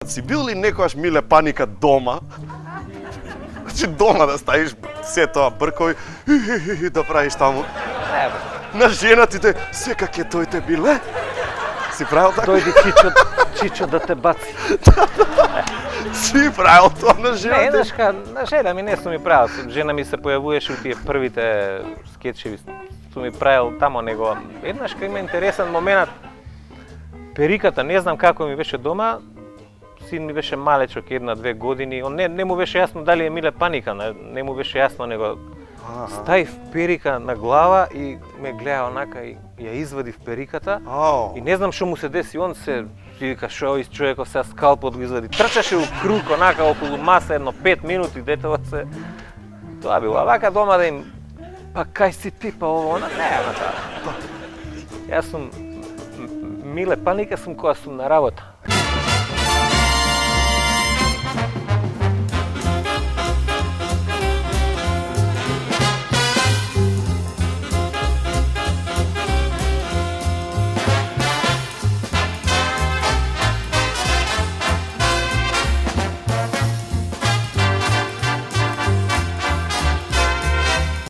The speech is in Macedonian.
си бил ли некогаш Миле Паника дома? Значи дома да ставиш се тоа бркови да правиш таму. Не, бе. На женатите, секак е тој те биле? Си правил така? Дојди Чичо да те баци. Си правил тоа на Не, женатите? знаеш ка, на жена ми не сум ми правил. Жена ми се појавуваше у тие првите скетчеви. Сум ми правил тамо него. Еднаш ка има интересен момент. Периката, не знам како ми беше дома. Син ми беше малечок, 1-2 години. Он не му беше јасно дали е Миле Паника, не му беше јасно него. Ставив перика на глава и ме гледа онака и ја извадив периката. И не знам што му се деси, он се вика шо овој човеков сега скалпот го извади. Трчаше у круг онака околу маса едно 5 минути, детова се. Тоа било. А вака дома да им па кај си ти па ово она, не, Јас сум Миле Паника сум кога сум на работа.